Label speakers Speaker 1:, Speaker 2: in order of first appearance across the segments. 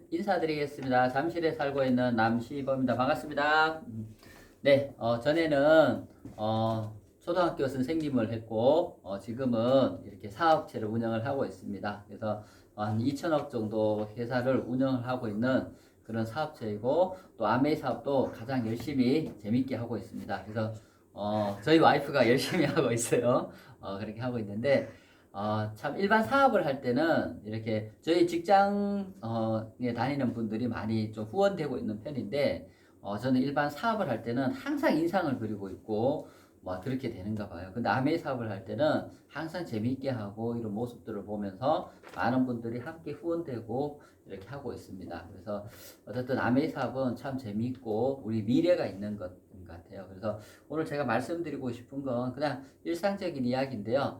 Speaker 1: 인사드리겠습니다. 잠실에 살고 있는 남시범입니다. 반갑습니다. 네, 전에는, 초등학교 선생님을 했고, 지금은 이렇게 사업체를 운영을 하고 있습니다. 그래서 한 2천억 정도 회사를 운영을 하고 있는 그런 사업체이고, 또 아메이 사업도 가장 열심히 재밌게 하고 있습니다. 그래서, 저희 와이프가 열심히 하고 있어요. 그렇게 하고 있는데, 참 일반 사업을 할 때는 이렇게 저희 직장에 다니는 분들이 많이 좀 후원되고 있는 편인데, 저는 일반 사업을 할 때는 항상 인상을 그리고 있고 뭐 그렇게 되는가 봐요. 근데 아메이 사업을 할 때는 항상 재미있게 하고 이런 모습들을 보면서 많은 분들이 함께 후원되고 이렇게 하고 있습니다. 그래서 어쨌든 아메이 사업은 참 재미있고 우리 미래가 있는 것 같아요. 그래서 오늘 제가 말씀드리고 싶은 건 그냥 일상적인 이야기인데요.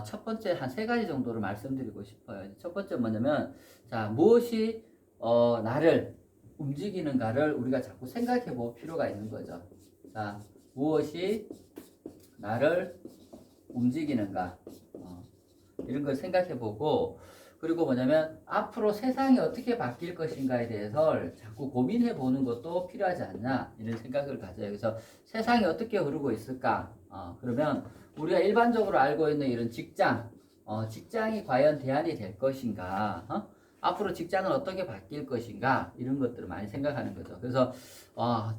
Speaker 1: 첫 번째 한 세 가지 정도를 말씀드리고 싶어요. 첫 번째 뭐냐면, 자, 무엇이, 나를 움직이는가를 우리가 자꾸 생각해 볼 필요가 있는 거죠. 자, 무엇이 나를 움직이는가. 이런 걸 생각해 보고, 그리고 뭐냐면, 앞으로 세상이 어떻게 바뀔 것인가에 대해서 자꾸 고민해 보는 것도 필요하지 않냐, 이런 생각을 가져요. 그래서 세상이 어떻게 흐르고 있을까? 그러면 우리가 일반적으로 알고 있는 이런 직장, 직장이 과연 대안이 될 것인가? 앞으로 직장은 어떻게 바뀔 것인가? 이런 것들을 많이 생각하는 거죠. 그래서,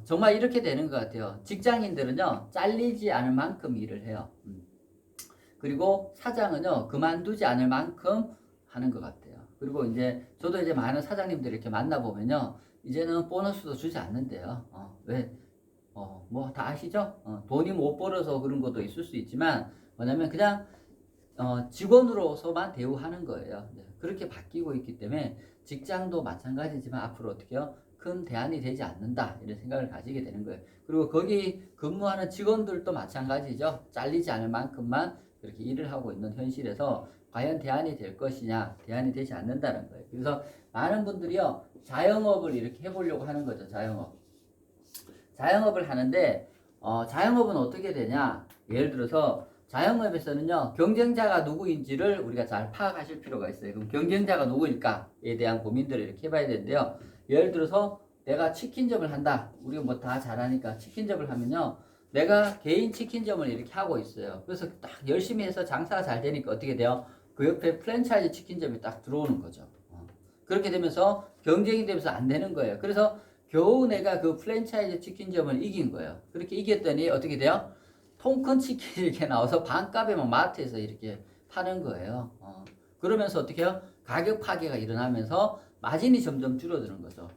Speaker 1: 정말 이렇게 되는 것 같아요. 직장인들은요, 잘리지 않을 만큼 일을 해요. 그리고 사장은요, 그만두지 않을 만큼 하는 것 같아요. 그리고 이제, 저도 이제 많은 사장님들 이렇게 만나보면요, 이제는 보너스도 주지 않는데요. 왜? 뭐 다 아시죠? 돈이 못 벌어서 그런 것도 있을 수 있지만, 뭐냐면 그냥, 직원으로서만 대우하는 거예요. 네, 그렇게 바뀌고 있기 때문에 직장도 마찬가지지만 앞으로 어떻게 해요? 큰 대안이 되지 않는다. 이런 생각을 가지게 되는 거예요. 그리고 거기 근무하는 직원들도 마찬가지죠. 잘리지 않을 만큼만 그렇게 일을 하고 있는 현실에서 과연 대안이 될 것이냐, 대안이 되지 않는다는 거예요. 그래서 많은 분들이요, 자영업을 이렇게 해보려고 하는 거죠. 자영업을 하는데, 자영업은 어떻게 되냐? 예를 들어서 자영업에서는요, 경쟁자가 누구인지를 우리가 잘 파악하실 필요가 있어요. 그럼 경쟁자가 누구일까에 대한 고민들을 이렇게 해봐야 되는데요. 예를 들어서 내가 치킨점을 한다. 우리가 뭐 다 잘하니까 치킨점을 하면요, 내가 개인 치킨점을 이렇게 하고 있어요. 그래서 딱 열심히 해서 장사가 잘 되니까 어떻게 돼요? 그 옆에 프랜차이즈 치킨점이 딱 들어오는 거죠. 그렇게 되면서 경쟁이 되면서 안 되는 거예요. 그래서 겨우 내가 그 프랜차이즈 치킨점을 이긴 거예요. 그렇게 이겼더니 어떻게 돼요? 통큰 치킨이 이렇게 나와서 반값에 막 마트에서 이렇게 파는 거예요. 그러면서 어떻게 해요? 가격 파괴가 일어나면서 마진이 점점 줄어드는 거죠.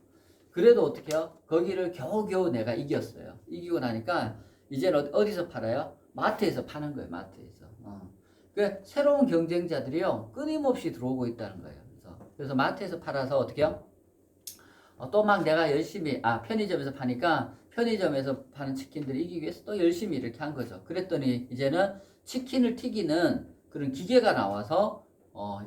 Speaker 1: 그래도 어떻게 해요? 거기를 겨우겨우 내가 이겼어요. 이기고 나니까 이제는 어디서 팔아요? 마트에서 파는 거예요. 마트에서. 그 새로운 경쟁자들이요, 끊임없이 들어오고 있다는 거예요. 그래서 마트에서 팔아서 어떻게 해요? 또 막 내가 열심히, 편의점에서 파니까 편의점에서 파는 치킨들을 이기기 위해서 또 열심히 이렇게 한 거죠. 그랬더니 이제는 치킨을 튀기는 그런 기계가 나와서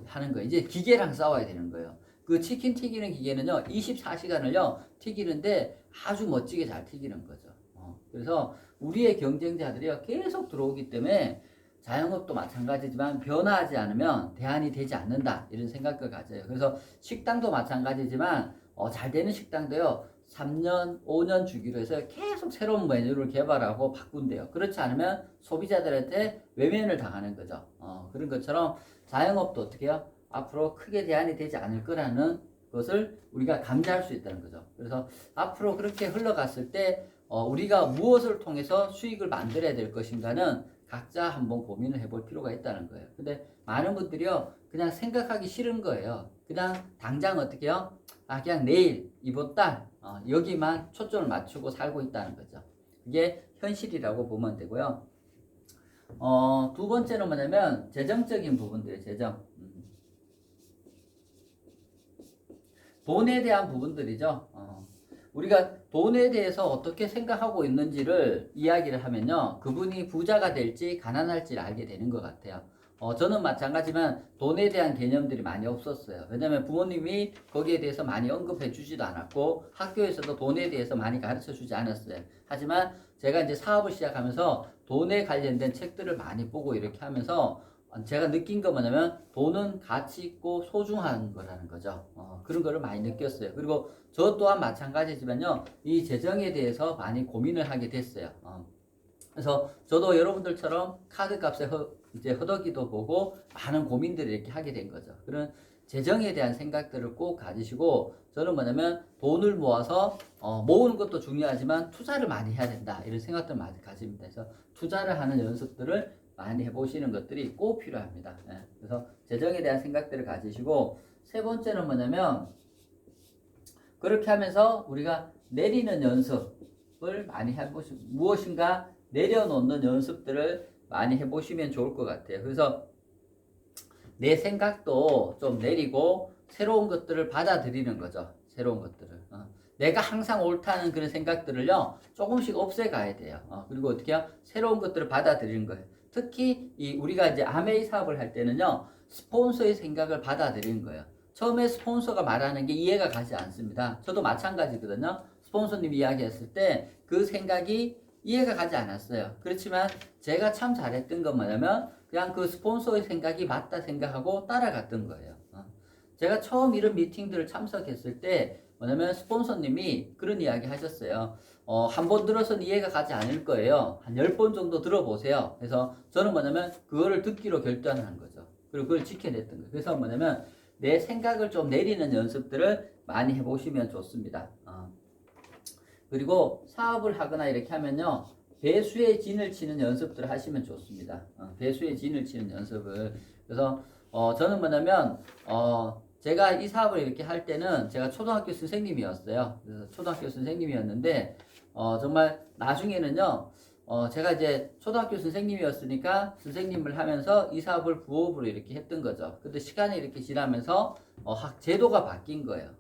Speaker 1: 하는 거예요. 이제 기계랑 싸워야 되는 거예요. 그 치킨 튀기는 기계는요, 24시간을요, 튀기는데 아주 멋지게 잘 튀기는 거죠. 그래서 우리의 경쟁자들이요, 계속 들어오기 때문에 자영업도 마찬가지지만 변화하지 않으면 대안이 되지 않는다. 이런 생각을 가져요. 그래서 식당도 마찬가지지만 잘 되는 식당도요, 3년, 5년 주기로 해서 계속 새로운 메뉴를 개발하고 바꾼대요. 그렇지 않으면 소비자들한테 외면을 당하는 거죠. 그런 것처럼 자영업도 어떻게 해요? 앞으로 크게 대안이 되지 않을 거라는 것을 우리가 감지할 수 있다는 거죠. 그래서 앞으로 그렇게 흘러갔을 때 우리가 무엇을 통해서 수익을 만들어야 될 것인가는 각자 한번 고민을 해볼 필요가 있다는 거예요. 근데 많은 분들이요, 그냥 생각하기 싫은 거예요. 그냥 당장 어떻게 해요? 그냥 내일, 이번 달, 여기만 초점을 맞추고 살고 있다는 거죠. 그게 현실이라고 보면 되고요. 두 번째는 뭐냐면, 재정적인 부분들이에요, 재정. 돈에 대한 부분들이죠. 우리가 돈에 대해서 어떻게 생각하고 있는지를 이야기를 하면요, 그분이 부자가 될지 가난할지를 알게 되는 것 같아요. 저는 마찬가지지만 돈에 대한 개념들이 많이 없었어요. 왜냐면 부모님이 거기에 대해서 많이 언급해 주지도 않았고 학교에서도 돈에 대해서 많이 가르쳐 주지 않았어요. 하지만 제가 이제 사업을 시작하면서 돈에 관련된 책들을 많이 보고 이렇게 하면서 제가 느낀 건 뭐냐면 돈은 가치 있고 소중한 거라는 거죠. 그런 거를 많이 느꼈어요. 그리고 저 또한 마찬가지지만요. 이 재정에 대해서 많이 고민을 하게 됐어요. 그래서 저도 여러분들처럼 카드 값에 이제 허덕이도 보고 많은 고민들을 이렇게 하게 된 거죠. 그런 재정에 대한 생각들을 꼭 가지시고 저는 뭐냐면 돈을 모아서 모으는 것도 중요하지만 투자를 많이 해야 된다. 이런 생각들을 많이 가집니다. 그래서 투자를 하는 연습들을 많이 해보시는 것들이 꼭 필요합니다. 예. 그래서 재정에 대한 생각들을 가지시고 세 번째는 뭐냐면 그렇게 하면서 우리가 내리는 연습을 많이 해보시고 무엇인가 내려놓는 연습들을 많이 해보시면 좋을 것 같아요. 그래서 내 생각도 좀 내리고 새로운 것들을 받아들이는 거죠. 새로운 것들을. 내가 항상 옳다는 그런 생각들을요, 조금씩 없애가야 돼요. 그리고 어떻게 해요? 새로운 것들을 받아들이는 거예요. 특히 우리가 이제 아메이 사업을 할 때는요, 스폰서의 생각을 받아들이는 거예요. 처음에 스폰서가 말하는 게 이해가 가지 않습니다. 저도 마찬가지거든요. 스폰서님이 이야기했을 때 그 생각이 이해가 가지 않았어요. 그렇지만 제가 참 잘했던 건 뭐냐면 그냥 그 스폰서의 생각이 맞다 생각하고 따라갔던 거예요. 제가 처음 이런 미팅들을 참석했을 때 뭐냐면 스폰서님이 그런 이야기 하셨어요. 한 번 들어서는 이해가 가지 않을 거예요. 한 10번 정도 들어보세요. 그래서 저는 뭐냐면 그거를 듣기로 결단한 거죠. 그리고 그걸 지켜냈던 거예요. 그래서 뭐냐면 내 생각을 좀 내리는 연습들을 많이 해보시면 좋습니다. 그리고 사업을 하거나 이렇게 하면요. 배수의 진을 치는 연습들을 하시면 좋습니다. 배수의 진을 치는 연습을. 그래서 저는 뭐냐면 제가 이 사업을 이렇게 할 때는 제가 초등학교 선생님이었어요. 그래서 초등학교 선생님이었는데 정말 나중에는요. 제가 이제 초등학교 선생님이었으니까 선생님을 하면서 이 사업을 부업으로 이렇게 했던 거죠. 근데 시간이 이렇게 지나면서 제도가 바뀐 거예요.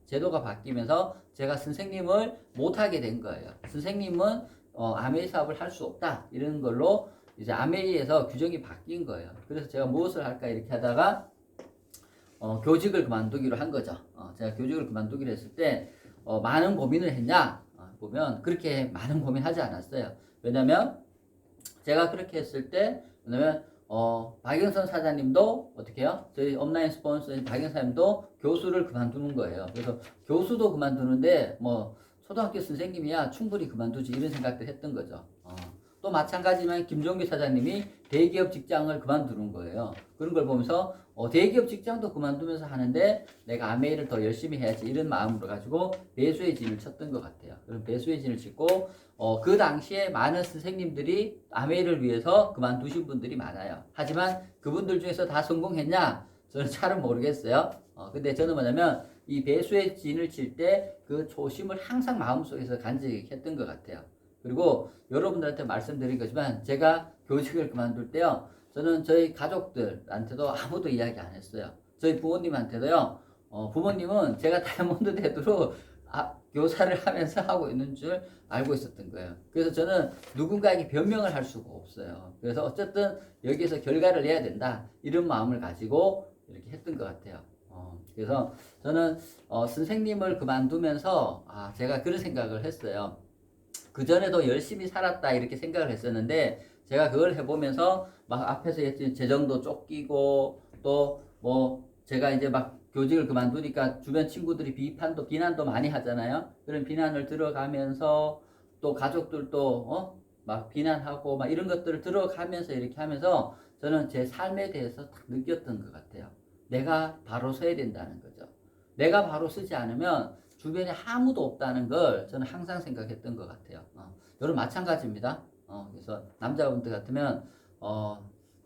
Speaker 1: 제도가 바뀌면서 제가 선생님을 못하게 된 거예요. 선생님은 아메이 사업을 할 수 없다. 이런 걸로 이제 아메이에서 규정이 바뀐 거예요. 그래서 제가 무엇을 할까 이렇게 하다가 교직을 그만두기로 한 거죠. 제가 교직을 그만두기로 했을 때 많은 고민을 했냐? 보면 그렇게 많은 고민하지 않았어요. 왜냐면 제가 그렇게 했을 때 왜냐면 박영선 사장님도 어떻게 해요? 저희 온라인 스폰서인 박영선 사장님도 교수를 그만두는 거예요. 그래서 교수도 그만두는데 뭐 초등학교 선생님이야 충분히 그만두지 이런 생각들 했던 거죠. 또 마찬가지지만 김종규 사장님이 대기업 직장을 그만두는 거예요. 그런 걸 보면서 대기업 직장도 그만두면서 하는데 내가 아메이를 더 열심히 해야지 이런 마음으로 가지고 배수의 진을 쳤던 것 같아요. 그런 배수의 진을 쳤고 그 당시에 많은 선생님들이 아메이를 위해서 그만두신 분들이 많아요. 하지만 그분들 중에서 다 성공했냐? 저는 잘은 모르겠어요. 근데 저는 뭐냐면 이 배수의 진을 칠 때 그 초심을 항상 마음속에서 간직했던 것 같아요. 그리고 여러분들한테 말씀드린 거지만 제가 교직을 그만둘 때요. 저는 저희 가족들한테도 아무도 이야기 안 했어요. 저희 부모님한테도요. 부모님은 제가 다이아몬드 대도로 교사를 하면서 하고 있는 줄 알고 있었던 거예요. 그래서 저는 누군가에게 변명을 할 수가 없어요. 그래서 어쨌든 여기에서 결과를 내야 된다. 이런 마음을 가지고 이렇게 했던 것 같아요. 그래서 저는 선생님을 그만두면서 제가 그런 생각을 했어요. 그전에도 열심히 살았다 이렇게 생각을 했었는데 제가 그걸 해보면서 막 앞에서 재정도 쫓기고 또 뭐 제가 이제 막 교직을 그만두니까 주변 친구들이 비난도 많이 하잖아요. 그런 비난을 들어가면서 또 가족들도 막 비난하고 막 이런 것들을 들어가면서 이렇게 하면서 저는 제 삶에 대해서 딱 느꼈던 것 같아요. 내가 바로 서야 된다는 거죠. 내가 바로 서지 않으면 주변에 아무도 없다는 걸 저는 항상 생각했던 것 같아요. 여러분 마찬가지입니다. 그래서 남자분들 같으면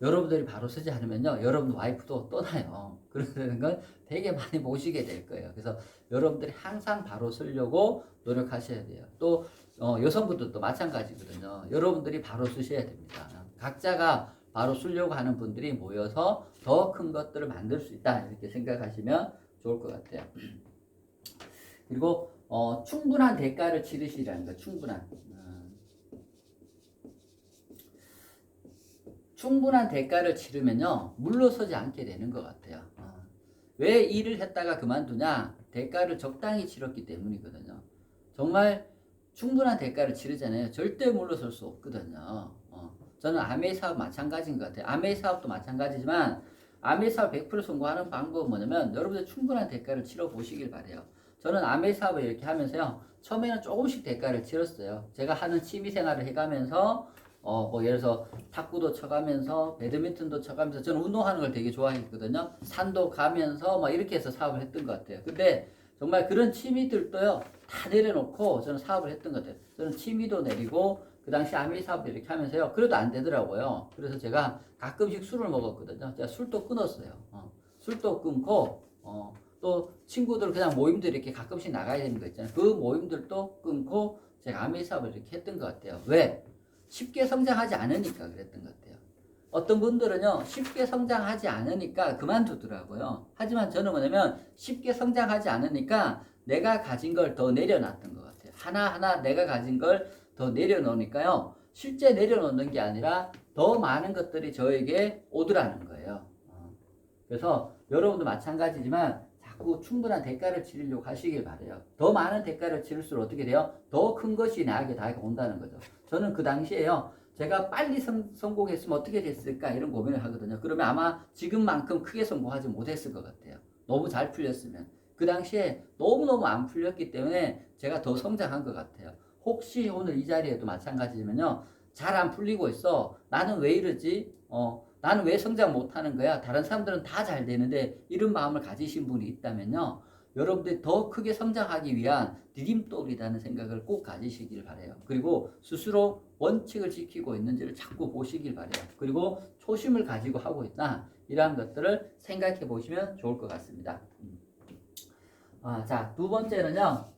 Speaker 1: 여러분들이 바로 서지 않으면요, 여러분 와이프도 떠나요. 그런 걸 되게 많이 모시게 될 거예요. 그래서 여러분들이 항상 바로 서려고 노력하셔야 돼요. 또 여성분들도 마찬가지거든요. 여러분들이 바로 서셔야 됩니다. 각자가 바로 서려고 하는 분들이 모여서 더 큰 것들을 만들 수 있다 이렇게 생각하시면 좋을 것 같아요. 그리고 충분한 대가를 치르시라는 거. 충분한 대가를 치르면요 물러서지 않게 되는 것 같아요. 왜 일을 했다가 그만두냐? 대가를 적당히 치렀기 때문이거든요. 정말 충분한 대가를 치르잖아요. 절대 물러설 수 없거든요. 저는 아메이 사업 마찬가지인 것 같아요. 아메이 사업도 마찬가지지만 아메이 사업 100% 성공하는 방법은 뭐냐면 여러분들 충분한 대가를 치러 보시길 바래요. 저는 아메이 사업을 이렇게 하면서요. 처음에는 조금씩 대가를 치렀어요. 제가 하는 취미 생활을 해가면서 뭐 예를 들어서 탁구도 쳐가면서 배드민턴도 쳐가면서 저는 운동하는 걸 되게 좋아했거든요. 산도 가면서 막 이렇게 해서 사업을 했던 것 같아요. 근데 정말 그런 취미들도요. 다 내려놓고 저는 사업을 했던 것 같아요. 저는 취미도 내리고 그 당시 아메이 사업도 이렇게 하면서요. 그래도 안 되더라고요. 그래서 제가 가끔씩 술을 먹었거든요. 제가 술도 끊었어요. 술도 끊고 또 친구들 그냥 모임들 이렇게 가끔씩 나가야 되는 거 있잖아요. 그 모임들도 끊고 제가 아메이 사업을 이렇게 했던 것 같아요. 왜? 쉽게 성장하지 않으니까 그랬던 것 같아요. 어떤 분들은요, 쉽게 성장하지 않으니까 그만두더라고요. 하지만 저는 뭐냐면, 쉽게 성장하지 않으니까 내가 가진 걸 더 내려놨던 것 같아요. 하나하나 내가 가진 걸 더 내려놓으니까요, 실제 내려놓는 게 아니라 더 많은 것들이 저에게 오더라는 거예요. 그래서 여러분도 마찬가지지만, 자꾸 충분한 대가를 치르려고 하시길 바래요. 더 많은 대가를 치를수록 어떻게 돼요? 더 큰 것이 나에게 다가온다는 거죠. 저는 그 당시에요. 제가 빨리 성공했으면 어떻게 됐을까 이런 고민을 하거든요. 그러면 아마 지금만큼 크게 성공하지 못했을 것 같아요. 너무 잘 풀렸으면. 그 당시에 너무너무 안 풀렸기 때문에 제가 더 성장한 것 같아요. 혹시 오늘 이 자리에도 마찬가지지만요. 잘 안 풀리고 있어. 나는 왜 이러지? 나는 왜 성장 못하는 거야? 다른 사람들은 다 잘 되는데 이런 마음을 가지신 분이 있다면요. 여러분들이 더 크게 성장하기 위한 디딤돌이라는 생각을 꼭 가지시길 바래요. 그리고 스스로 원칙을 지키고 있는지를 자꾸 보시길 바래요. 그리고 초심을 가지고 하고 있다. 이러한 것들을 생각해 보시면 좋을 것 같습니다. 자, 두 번째는요.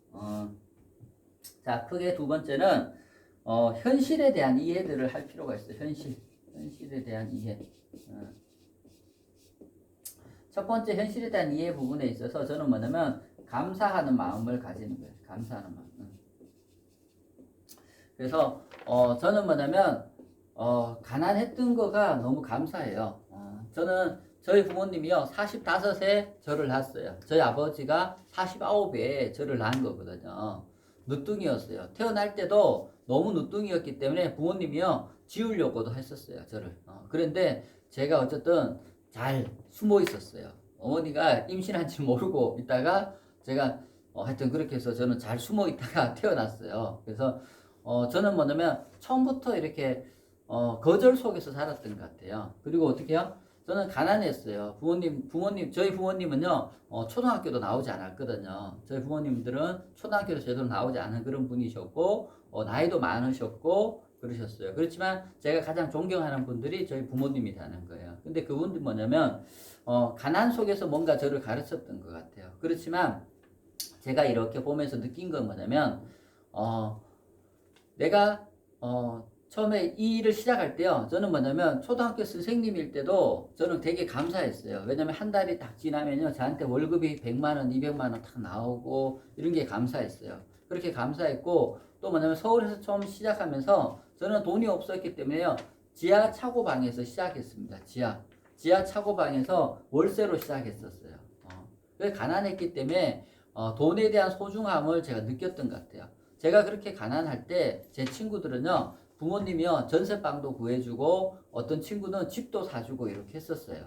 Speaker 1: 자, 크게 두 번째는 현실에 대한 이해들을 할 필요가 있어요. 현실에 대한 이해. 첫 번째 현실에 대한 이해 부분에 있어서 저는 뭐냐면 감사하는 마음을 가지는 거예요. 감사하는 마음. 그래서 저는 뭐냐면 가난했던 거가 너무 감사해요. 저는 저희 부모님이요 45에 저를 낳았어요. 저희 아버지가 49에 저를 낳은 거거든요. 늦둥이였어요. 태어날 때도 너무 늦둥이였기 때문에 부모님이요 지우려고도 했었어요. 저를. 그런데 제가 어쨌든 잘 숨어 있었어요. 어머니가 임신한지 모르고 있다가 제가 하여튼 그렇게 해서 저는 잘 숨어 있다가 태어났어요. 그래서 저는 뭐냐면 처음부터 이렇게 거절 속에서 살았던 것 같아요. 그리고 어떻게 해요? 저는 가난했어요. 저희 부모님은요, 초등학교도 나오지 않았거든요. 저희 부모님들은 초등학교도 제대로 나오지 않은 그런 분이셨고, 나이도 많으셨고, 그러셨어요. 그렇지만 제가 가장 존경하는 분들이 저희 부모님이라는 거예요. 근데 그분들이 뭐냐면, 가난 속에서 뭔가 저를 가르쳤던 것 같아요. 그렇지만 제가 이렇게 보면서 느낀 건 뭐냐면, 내가, 처음에 이 일을 시작할 때요. 저는 뭐냐면 초등학교 선생님일 때도 저는 되게 감사했어요. 왜냐면 한 달이 딱 지나면요. 저한테 월급이 100만 원, 200만 원 딱 나오고 이런 게 감사했어요. 그렇게 감사했고 또 뭐냐면 서울에서 처음 시작하면서 저는 돈이 없었기 때문에요. 지하 차고방에서 시작했습니다. 지하 차고방에서 월세로 시작했었어요. 그래서 가난했기 때문에 돈에 대한 소중함을 제가 느꼈던 것 같아요. 제가 그렇게 가난할 때 제 친구들은요. 부모님이요 전세방도 구해주고 어떤 친구는 집도 사주고 이렇게 했었어요.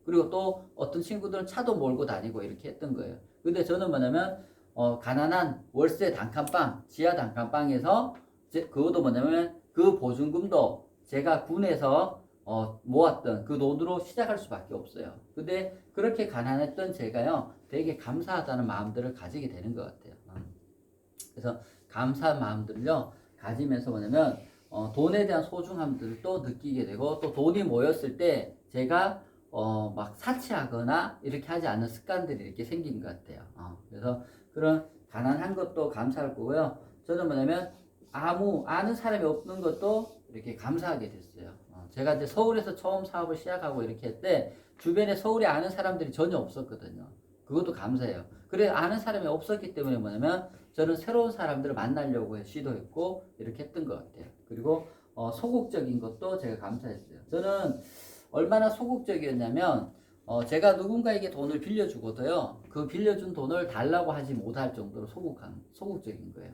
Speaker 1: 그리고 또 어떤 친구들은 차도 몰고 다니고 이렇게 했던 거예요. 근데 저는 뭐냐면 가난한 월세 단칸방, 지하 단칸방에서 그것도 뭐냐면 그 보증금도 제가 군에서 모았던 그 돈으로 시작할 수밖에 없어요. 근데 그렇게 가난했던 제가요 되게 감사하다는 마음들을 가지게 되는 것 같아요. 그래서 감사한 마음들을요 가지면서 뭐냐면 돈에 대한 소중함들도 느끼게 되고 또 돈이 모였을 때 제가 막 사치하거나 이렇게 하지 않는 습관들이 이렇게 생긴 것 같아요. 그래서 그런 가난한 것도 감사할 거고요. 저는 뭐냐면 아는 사람이 없는 것도 이렇게 감사하게 됐어요. 제가 이제 서울에서 처음 사업을 시작하고 이렇게 할 때 주변에 서울에 아는 사람들이 전혀 없었거든요. 그것도 감사해요. 그래 아는 사람이 없었기 때문에 뭐냐면 저는 새로운 사람들을 만나려고 시도했고 이렇게 했던 것 같아요. 그리고 소극적인 것도 제가 감사했어요. 저는 얼마나 소극적이었냐면 제가 누군가에게 돈을 빌려주고도요. 그 빌려준 돈을 달라고 하지 못할 정도로 소극적인 거예요.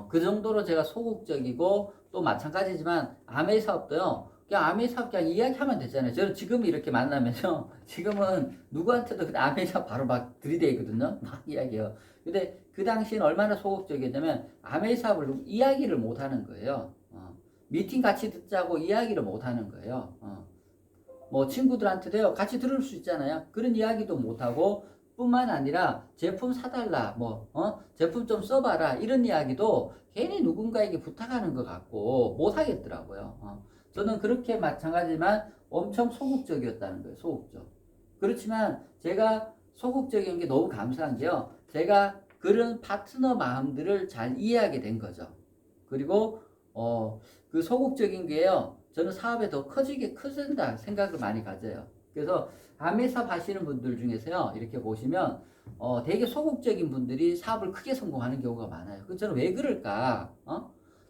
Speaker 1: 그 정도로 제가 소극적이고 또 마찬가지지만 아메이 사업도요. 그냥 아메이 사업 그냥 이야기하면 되잖아요. 저는 지금 이렇게 만나면서 지금은 누구한테도 그냥 아메이 사업 바로 막 들이대거든요. 막 이야기해요. 근데 그 당시에는 얼마나 소극적이었냐면 아메이 사업을 이야기를 못 하는 거예요. 미팅 같이 듣자고 이야기를 못 하는 거예요. 뭐 친구들한테도요 같이 들을 수 있잖아요. 그런 이야기도 못 하고 뿐만 아니라 제품 사달라 제품 좀 써봐라 이런 이야기도 괜히 누군가에게 부탁하는 것 같고 못 하겠더라고요. 저는 그렇게 마찬가지지만 엄청 소극적이었다는 거예요. 소극적. 그렇지만 제가 소극적인 게 너무 감사한 게요. 제가 그런 파트너 마음들을 잘 이해하게 된 거죠. 그리고 그 소극적인 게요. 저는 사업에 더 커진다 생각을 많이 가져요. 그래서 아메사업 하시는 분들 중에서요. 이렇게 보시면 되게 소극적인 분들이 사업을 크게 성공하는 경우가 많아요. 그 저는 왜 그럴까?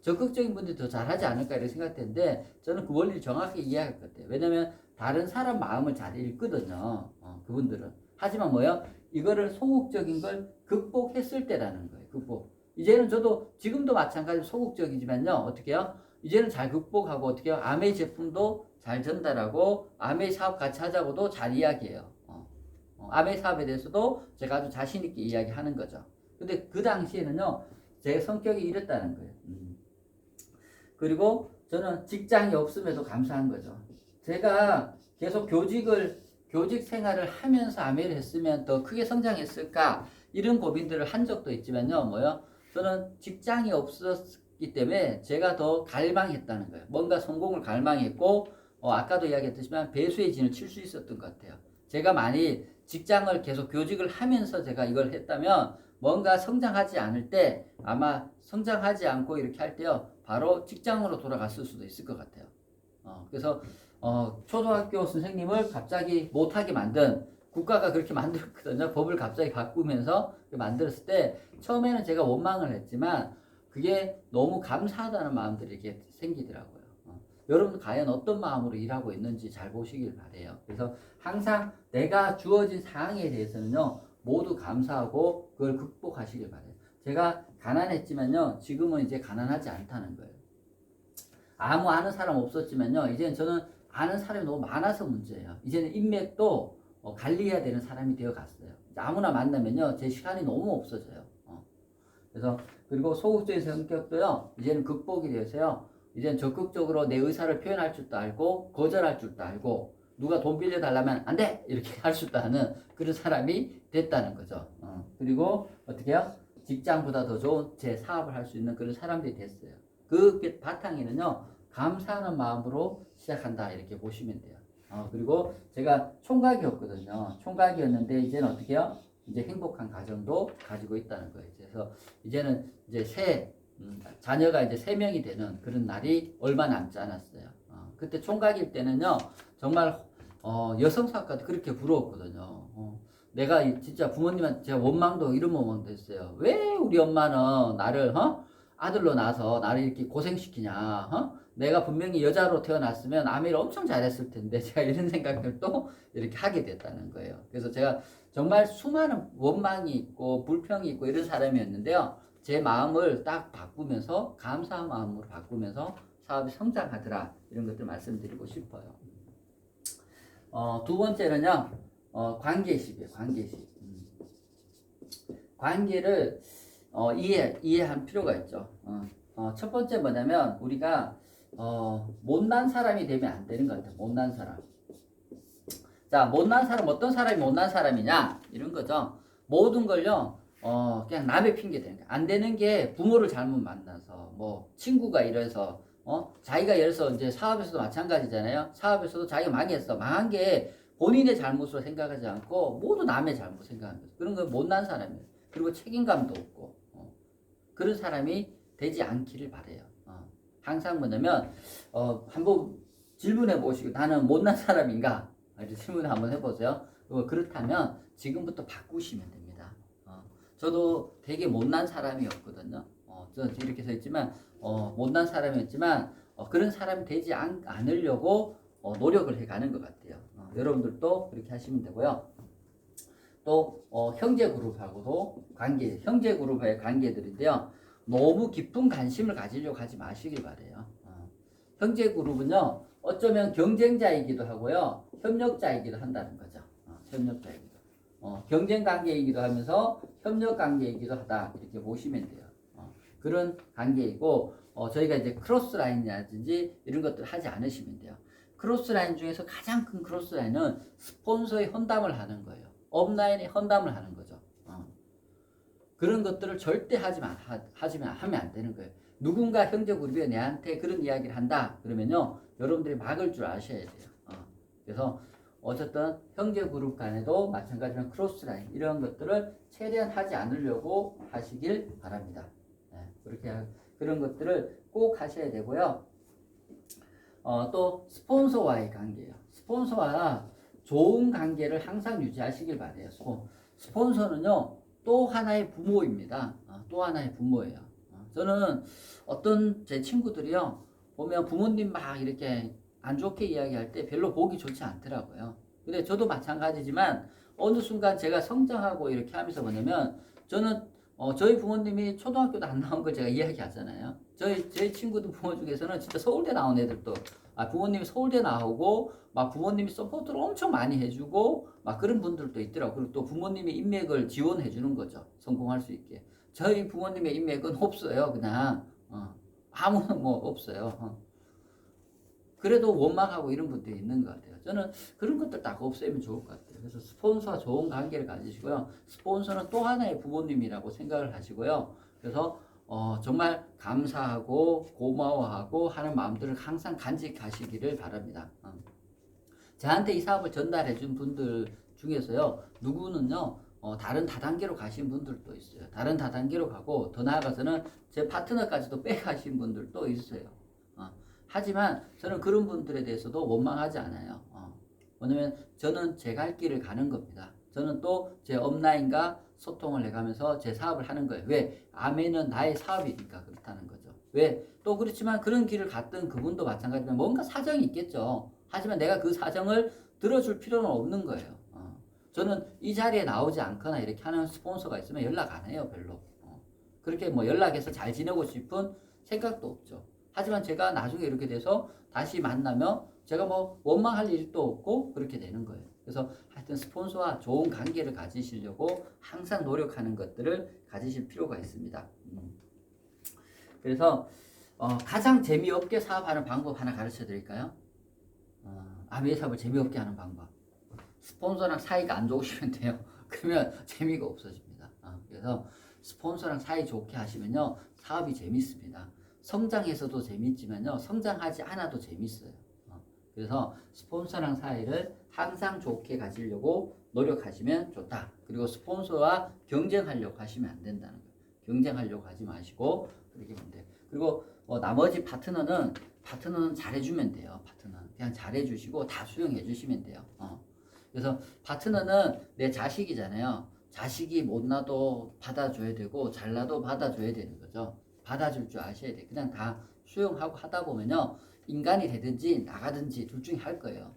Speaker 1: 적극적인 분들이 더 잘하지 않을까 이렇게 생각했는데 저는 그 원리를 정확히 이해할 것 같아요. 왜냐면 다른 사람 마음을 잘 읽거든요. 그분들은. 하지만 뭐요? 이거를 소극적인 걸 극복했을 때라는 거예요. 극복. 이제는 저도 지금도 마찬가지로 소극적이지만요. 어떻게 해요? 이제는 잘 극복하고 어떻게 해요? 아메이 제품도 잘 전달하고 아메이 사업 같이 하자고도 잘 이야기해요. 아메이 사업에 대해서도 제가 아주 자신 있게 이야기하는 거죠. 근데 그 당시에는요. 제 성격이 이랬다는 거예요. 그리고 저는 직장이 없음에도 감사한 거죠. 제가 계속 교직 생활을 하면서 아메이를 했으면 더 크게 성장했을까? 이런 고민들을 한 적도 있지만요. 저는 직장이 없었기 때문에 제가 더 갈망했다는 거예요. 뭔가 성공을 갈망했고, 아까도 이야기했듯이만 배수의 진을 칠 수 있었던 것 같아요. 제가 만일 직장을 계속 교직을 하면서 제가 이걸 했다면 뭔가 성장하지 않을 때 아마 성장하지 않고 이렇게 할 때요. 바로 직장으로 돌아갔을 수도 있을 것 같아요. 그래서 초등학교 선생님을 갑자기 못하게 만든 국가가 그렇게 만들었거든요. 법을 갑자기 바꾸면서 만들었을 때 처음에는 제가 원망을 했지만 그게 너무 감사하다는 마음들이 이렇게 생기더라고요. 여러분도 과연 어떤 마음으로 일하고 있는지 잘 보시길 바래요. 그래서 항상 내가 주어진 사항에 대해서는요 모두 감사하고 그걸 극복하시길 바래요. 제가 가난했지만요 지금은 이제 가난하지 않다는 거예요. 아무 아는 사람 없었지만요 이제는 저는 아는 사람이 너무 많아서 문제예요. 이제는 인맥도 관리해야 되는 사람이 되어 갔어요. 아무나 만나면요 제 시간이 너무 없어져요. 그래서 그리고 소극적인 성격도요 이제는 극복이 되어서요 이제는 적극적으로 내 의사를 표현할 줄도 알고 거절할 줄도 알고 누가 돈 빌려달라면 안 돼! 이렇게 할 줄도 아는 그런 사람이 됐다는 거죠. 그리고 어떻게 해요? 직장보다 더 좋은 제 사업을 할 수 있는 그런 사람들이 됐어요. 그 바탕에는요 감사하는 마음으로 시작한다 이렇게 보시면 돼요. 그리고 제가 총각이었거든요. 총각이었는데 이제는 어떻게 해요? 이제 행복한 가정도 가지고 있다는 거예요. 그래서 이제는 이제 자녀가 이제 3명이 되는 그런 날이 얼마 남지 않았어요. 그때 총각일 때는요, 정말, 여성사학과도 그렇게 부러웠거든요. 내가 진짜 부모님한테 제가 원망도 이런 원망도 했어요. 왜 우리 엄마는 나를, 아들로 낳아서 나를 이렇게 고생시키냐, 내가 분명히 여자로 태어났으면 아미를 엄청 잘했을 텐데, 제가 이런 생각들도 이렇게 하게 됐다는 거예요. 그래서 제가 정말 수많은 원망이 있고, 불평이 있고 이런 사람이었는데요. 제 마음을 딱 바꾸면서 감사한 마음으로 바꾸면서 사업이 성장하더라 이런 것들 말씀드리고 싶어요. 두 번째는요 관계식이에요. 관계식. 관계를 이해할 필요가 있죠. 첫 번째 뭐냐면 우리가 못난 사람이 되면 안 되는 것 같아요. 못난 사람. 자, 못난 사람 어떤 사람이 못난 사람이냐 이런 거죠. 모든 걸요 그냥 남의 핑계 대는 거야. 안 되는 게 부모를 잘못 만나서, 뭐, 친구가 이래서, 자기가 예를 들어서 이제 사업에서도 마찬가지잖아요. 사업에서도 자기가 망했어. 망한 게 본인의 잘못으로 생각하지 않고 모두 남의 잘못 생각하는 거죠. 그런 건 못난 사람이에요. 그리고 책임감도 없고, 그런 사람이 되지 않기를 바래요. 항상 뭐냐면, 한번 질문해 보시고, 나는 못난 사람인가? 이렇게 질문 한번 해보세요. 그렇다면 지금부터 바꾸시면 됩니다. 저도 되게 못난 사람이었거든요. 저는 이렇게 서 있지만, 못난 사람이었지만, 그런 사람이 되지 않으려고 노력을 해 가는 것 같아요. 여러분들도 그렇게 하시면 되고요. 또, 형제 그룹하고도 형제 그룹의 관계들인데요. 너무 깊은 관심을 가지려고 하지 마시길 바래요. 형제 그룹은요, 어쩌면 경쟁자이기도 하고요, 협력자이기도 한다는 거죠. 협력자이기도. 경쟁 관계이기도 하면서 협력 관계이기도 하다. 이렇게 보시면 돼요. 그런 관계이고, 저희가 이제 크로스 라인이라든지 이런 것들 하지 않으시면 돼요. 크로스 라인 중에서 가장 큰 크로스 라인은 스폰서의 헌담을 하는 거예요. 업라인의 헌담을 하는 거죠. 그런 것들을 절대 하면 안 되는 거예요. 누군가 형제 그룹이 내한테 그런 이야기를 한다 그러면요, 여러분들이 막을 줄 아셔야 돼요. 그래서 어쨌든 형제 그룹 간에도 마찬가지로 크로스 라인 이런 것들을 최대한 하지 않으려고 하시길 바랍니다. 그런 것들을 꼭 하셔야 되고요. 또 스폰서와의 관계예요. 스폰서와 좋은 관계를 항상 유지하시길 바래요. 스폰서는요, 또 하나의 부모입니다. 또 하나의 부모예요. 저는 어떤 제 친구들이요, 보면 부모님 막 이렇게 안 좋게 이야기할 때 별로 보기 좋지 않더라고요. 근데 저도 마찬가지지만 어느 순간 제가 성장하고 이렇게 하면서 뭐냐면, 저는 저희 부모님이 초등학교도 안 나온 걸 제가 이야기하잖아요. 저희 친구들 부모 중에서는 진짜 서울대 나온 애들도, 부모님이 서울대 나오고 막 부모님이 서포트를 엄청 많이 해주고 막 그런 분들도 있더라고요. 그리고 또 부모님이 인맥을 지원해 주는 거죠. 성공할 수 있게. 저희 부모님의 인맥은 없어요. 그냥 아무는 뭐 없어요. 그래도 원망하고 이런 분들이 있는 것 같아요. 저는 그런 것들 다 없애면 좋을 것 같아요. 그래서 스폰서와 좋은 관계를 가지시고요. 스폰서는 또 하나의 부모님이라고 생각을 하시고요. 그래서 정말 감사하고 고마워하고 하는 마음들을 항상 간직하시기를 바랍니다. 저한테 이 사업을 전달해 준 분들 중에서요, 누구는요, 다른 다단계로 가신 분들도 있어요. 다른 다단계로 가고 더 나아가서는 제 파트너까지도 빼가신 분들도 있어요. 하지만 저는 그런 분들에 대해서도 원망하지 않아요. 왜냐면 저는 제 갈 길을 가는 겁니다. 저는 또 제 업라인과 소통을 해가면서 제 사업을 하는 거예요. 왜? 아멘은 나의 사업이니까 그렇다는 거죠. 왜? 또 그렇지만 그런 길을 갔던 그분도 마찬가지지만 뭔가 사정이 있겠죠. 하지만 내가 그 사정을 들어줄 필요는 없는 거예요. 저는 이 자리에 나오지 않거나 이렇게 하는 스폰서가 있으면 연락 안 해요, 별로. 그렇게 뭐 연락해서 잘 지내고 싶은 생각도 없죠. 하지만 제가 나중에 이렇게 돼서 다시 만나면 제가 뭐 원망할 일도 없고 그렇게 되는 거예요. 그래서 하여튼 스폰서와 좋은 관계를 가지시려고 항상 노력하는 것들을 가지실 필요가 있습니다. 그래서 가장 재미없게 사업하는 방법 하나 가르쳐 드릴까요? 아메 사업을 재미없게 하는 방법. 스폰서랑 사이가 안 좋으시면 돼요. 그러면 재미가 없어집니다. 그래서 스폰서랑 사이 좋게 하시면요, 사업이 재밌습니다. 성장해서도 재밌지만요, 성장하지 않아도 재밌어요. 그래서 스폰서랑 사이를 항상 좋게 가지려고 노력하시면 좋다. 그리고 스폰서와 경쟁하려고 하시면 안 된다는 거예요. 경쟁하려고 하지 마시고 그렇게 하면 돼요. 그리고 나머지 파트너는 잘해주면 돼요. 파트너는 그냥 잘해주시고 다 수용해주시면 돼요. 그래서 파트너는 내 자식이잖아요. 자식이 못나도 받아줘야 되고 잘나도 받아줘야 되는 거죠. 받아줄 줄 아셔야 돼요. 그냥 다 수용하고 하다 보면요, 인간이 되든지 나가든지 둘 중에 할 거예요.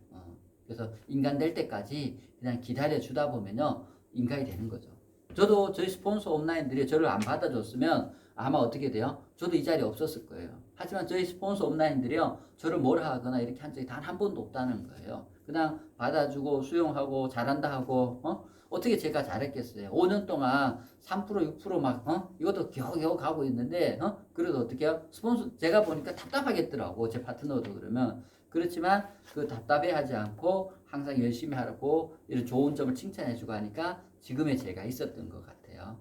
Speaker 1: 그래서 인간 될 때까지 그냥 기다려 주다 보면요, 인간이 되는 거죠. 저도 저희 스폰서 온라인들이 저를 안 받아줬으면 아마 어떻게 돼요? 저도 이 자리에 없었을 거예요. 하지만 저희 스폰서 온라인들이요, 저를 뭐라 하거나 이렇게 한 적이 단 한 번도 없다는 거예요. 그냥 받아주고 수용하고 잘한다 하고 어떻게 제가 잘했겠어요. 5년 동안 3% 6% 막 이것도 겨우겨우 가고 있는데 그래도 어떻게 해요? 스폰서 제가 보니까 답답하겠더라고. 제 파트너도 그러면. 그렇지만 그 답답해하지 않고 항상 열심히 하고 이런 좋은 점을 칭찬해주고 하니까 지금의 제가 있었던 것 같아요.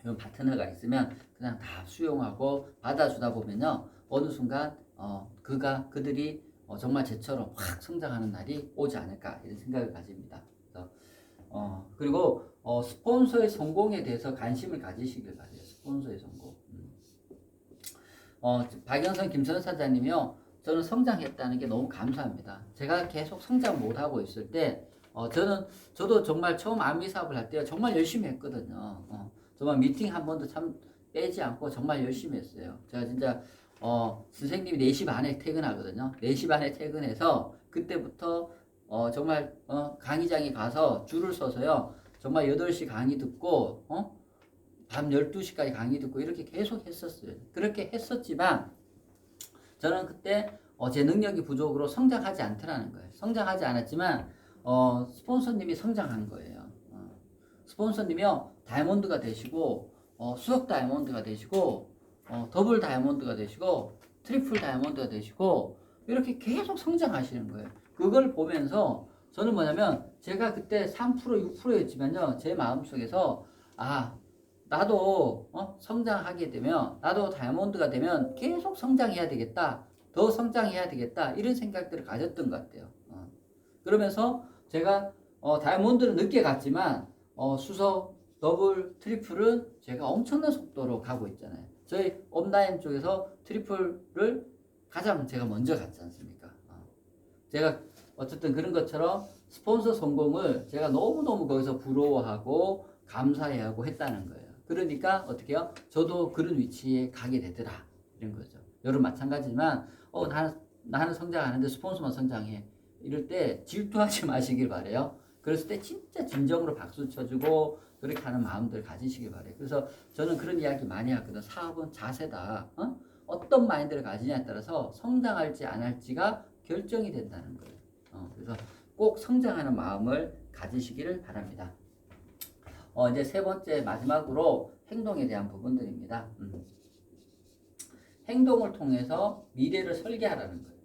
Speaker 1: 이런 파트너가 있으면 그냥 다 수용하고 받아주다 보면요, 어느 순간 그들이 정말 제처럼 확 성장하는 날이 오지 않을까 이런 생각을 가집니다. 그리고 스폰서의 성공에 대해서 관심을 가지시길 바래요. 스폰서의 성공. 박영선 김선우 사장님이요, 저는 성장했다는 게 너무 감사합니다. 제가 계속 성장 못하고 있을 때 저도 정말 처음 아미 사업을 할 때 정말 열심히 했거든요. 정말 미팅 한 번도 참 빼지 않고 정말 열심히 했어요. 제가 진짜 선생님이 4시 반에 퇴근하거든요. 4시 반에 퇴근해서 그때부터 정말 강의장에 가서 줄을 서서요, 정말 8시 강의 듣고 밤 12시까지 강의 듣고 이렇게 계속 했었어요. 그렇게 했었지만 저는 그때 제 능력이 부족으로 성장하지 않더라는 거예요. 성장하지 않았지만 스폰서님이 성장한 거예요. 스폰서님이요 다이아몬드가 되시고 수석 다이아몬드가 되시고 더블 다이아몬드가 되시고 트리플 다이아몬드가 되시고 이렇게 계속 성장하시는 거예요. 그걸 보면서 저는 뭐냐면 제가 그때 3% 6%였지만요 제 마음속에서 나도 성장하게 되면 나도 다이아몬드가 되면 계속 성장해야 되겠다. 더 성장해야 되겠다. 이런 생각들을 가졌던 것 같아요. 그러면서 제가 다이아몬드는 늦게 갔지만 수석, 더블, 트리플은 제가 엄청난 속도로 가고 있잖아요. 저희 업라인 쪽에서 트리플을 가장 제가 먼저 갔지 않습니까? 제가 어쨌든 그런 것처럼 스폰서 성공을 제가 너무너무 거기서 부러워하고 감사해하고 했다는 거예요. 그러니까 어떻게 해요? 저도 그런 위치에 가게 되더라. 이런 거죠. 여러분 마찬가지지만 나는 성장하는데 스폰서만 성장해. 이럴 때 질투하지 마시길 바래요. 그랬을 때 진짜 진정으로 박수 쳐주고 그렇게 하는 마음들 가지시길 바래요. 그래서 저는 그런 이야기 많이 하거든. 사업은 자세다. 어떤 마인드를 가지냐에 따라서 성장할지 안 할지가 결정이 된다는 거예요. 그래서 꼭 성장하는 마음을 가지시기를 바랍니다. 이제 세 번째 마지막으로 행동에 대한 부분들입니다. 행동을 통해서 미래를 설계하라는 거예요.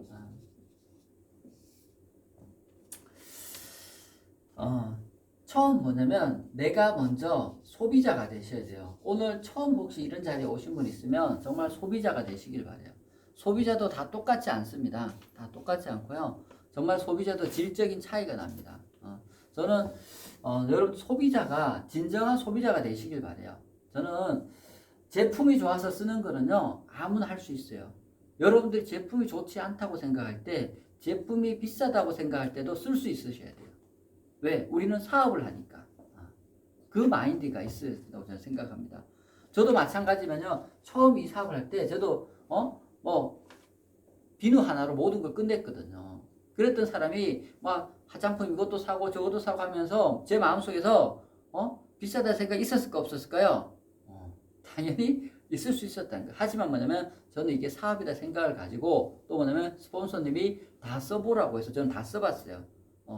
Speaker 1: 처음 뭐냐면 내가 먼저 소비자가 되셔야 돼요. 오늘 처음 혹시 이런 자리에 오신 분 있으면 정말 소비자가 되시길 바래요. 소비자도 다 똑같지 않습니다. 다 똑같지 않고요. 정말 소비자도 질적인 차이가 납니다. 저는 여러분 소비자가 진정한 소비자가 되시길 바래요. 저는 제품이 좋아서 쓰는 거는요 아무나 할 수 있어요. 여러분들이 제품이 좋지 않다고 생각할 때 제품이 비싸다고 생각할 때도 쓸 수 있으셔야 돼요. 왜? 우리는 사업을 하니까. 그 마인드가 있어야 된다고 저는 생각합니다. 저도 마찬가지면요. 처음 이 사업을 할 때 저도 비누 하나로 모든 걸 끝냈거든요. 그랬던 사람이 막 화장품 이것도 사고 저것도 사고 하면서 제 마음속에서 비싸다 생각이 있었을까 없었을까요? 당연히 있을 수 있었다는 거예요. 하지만 뭐냐면 저는 이게 사업이다 생각을 가지고 또 뭐냐면 스폰서님이 다 써보라고 해서 저는 다 써봤어요.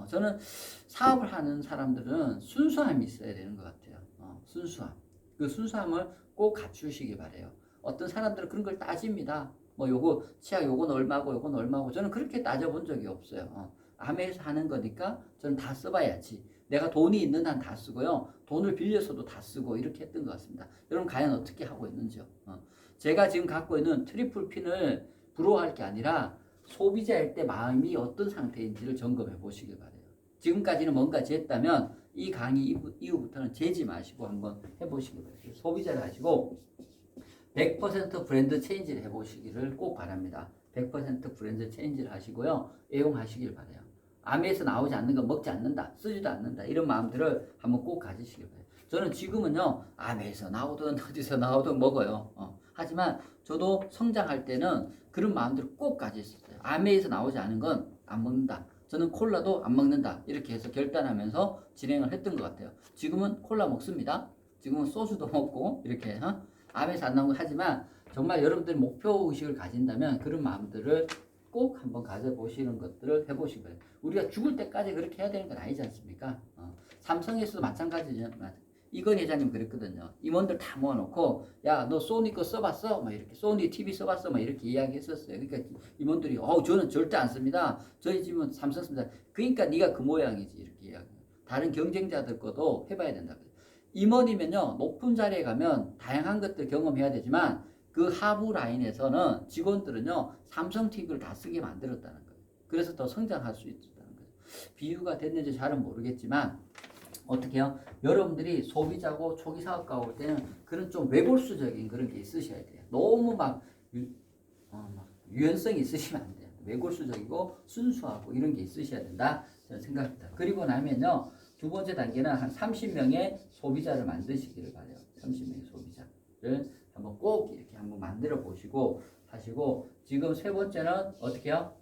Speaker 1: 저는 사업을 하는 사람들은 순수함이 있어야 되는 것 같아요. 순수함. 그 순수함을 꼭 갖추시기 바래요. 어떤 사람들은 그런 걸 따집니다. 요거 치약 요건 얼마고 요건 얼마고 저는 그렇게 따져본 적이 없어요. 아메에서 하는 거니까 저는 다 써봐야지. 내가 돈이 있는 한 다 쓰고요. 돈을 빌려서도 다 쓰고 이렇게 했던 것 같습니다. 여러분 과연 어떻게 하고 있는지요? 제가 지금 갖고 있는 트리플 핀을 부러워할 게 아니라 소비자일 때 마음이 어떤 상태인지를 점검해 보시길 바래요. 지금까지는 뭔가 쟀다면 이 강의 이후부터는 재지 마시고 한번 해보시길 바래요. 소비자를 하시고 100% 브랜드 체인지를 해보시기를 꼭 바랍니다. 100% 브랜드 체인지를 하시고요. 애용하시길 바래요. 암에서 나오지 않는 거 먹지 않는다, 쓰지도 않는다 이런 마음들을 한번 꼭 가지시길 바래요. 저는 지금은요 암에서 나오든 어디서 나오든 먹어요. 하지만 저도 성장할 때는 그런 마음들을 꼭 가졌었어요. 암에서 나오지 않은 건 안 먹는다. 저는 콜라도 안 먹는다. 이렇게 해서 결단하면서 진행을 했던 것 같아요. 지금은 콜라 먹습니다. 지금은 소주도 먹고 이렇게 암에서 안 나온 거 하지만 정말 여러분들이 목표 의식을 가진다면 그런 마음들을 꼭 한번 가져보시는 것들을 해보시기 바랍니다. 우리가 죽을 때까지 그렇게 해야 되는 건 아니지 않습니까? 삼성에서도 마찬가지죠. 이건 회장님 그랬거든요. 임원들 다 모아놓고 야 너 소니 거 써봤어? 막 이렇게 소니 TV 써봤어? 막 이렇게 이야기했었어요. 그러니까 임원들이 저는 절대 안 씁니다. 저희 집은 삼성 씁니다. 그러니까 네가 그 모양이지 이렇게 이야기. 다른 경쟁자들 것도 해봐야 된다. 임원이면요 높은 자리에 가면 다양한 것들 경험해야 되지만 그 하부 라인에서는 직원들은요 삼성 TV를 다 쓰게 만들었다는 거예요. 그래서 더 성장할 수 있다는 거예요. 비유가 됐는지 잘은 모르겠지만 어떻게 해요? 여러분들이 소비자고 초기 사업가가 올 때는 그런 좀 외골수적인 그런 게 있으셔야 돼요. 너무 막 유연성이 있으시면 안 돼요. 외골수적이고 순수하고 이런 게 있으셔야 된다 저는 생각합니다. 그리고 나면요 두 번째 단계는 한 30명의 소비자를 만드시기를 바래요. 30명의 소비자를 한번 꼭 이렇게 한번 만들어 보시고 하시고 지금 세 번째는 어떻게 해요?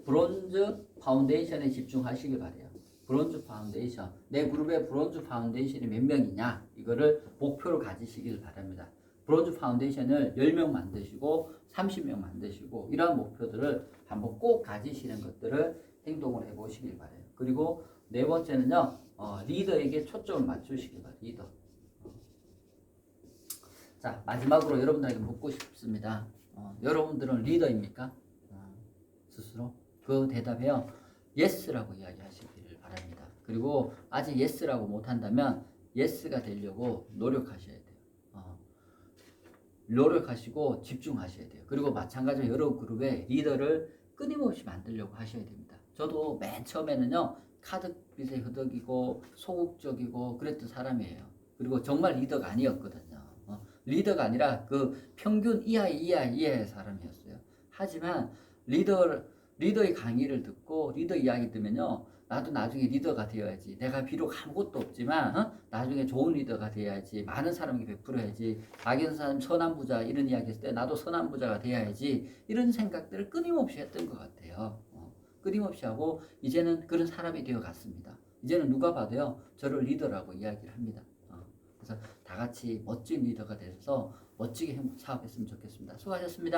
Speaker 1: 브론즈 파운데이션에 집중하시길 바래요. 브론즈 파운데이션. 내 그룹의 브론즈 파운데이션이 몇 명이냐? 이거를 목표로 가지시길 바랍니다. 브론즈 파운데이션을 10명 만드시고 30명 만드시고 이러한 목표들을 한번 꼭 가지시는 것들을 행동을 해보시길 바라요. 그리고 네 번째는요. 리더에게 초점을 맞추시길 바라요. 리더. 자, 마지막으로 여러분들에게 묻고 싶습니다. 여러분들은 리더입니까? 스스로? 그 대답에요. 예스라고 이야기하시기를 바랍니다. 그리고 아직 예스라고 못한다면 예스가 되려고 노력하셔야 돼요. 노력하시고 집중하셔야 돼요. 그리고 마찬가지로 여러 그룹의 리더를 끊임없이 만들려고 하셔야 됩니다. 저도 맨 처음에는요. 카드빚에 허덕이고 소극적이고 그랬던 사람이에요. 그리고 정말 리더가 아니었거든요. 리더가 아니라 그 평균 이하의 사람이었어요. 하지만 리더의 강의를 듣고 리더 이야기 들으면요. 나도 나중에 리더가 되어야지. 내가 비록 아무것도 없지만 나중에 좋은 리더가 되어야지. 많은 사람에게 베풀어야지. 박연산 선한부자 이런 이야기 했을 때 나도 선한부자가 되어야지. 이런 생각들을 끊임없이 했던 것 같아요. 끊임없이 하고 이제는 그런 사람이 되어갔습니다. 이제는 누가 봐도요. 저를 리더라고 이야기를 합니다. 그래서 다 같이 멋진 리더가 돼서 멋지게 사업했으면 좋겠습니다. 수고하셨습니다.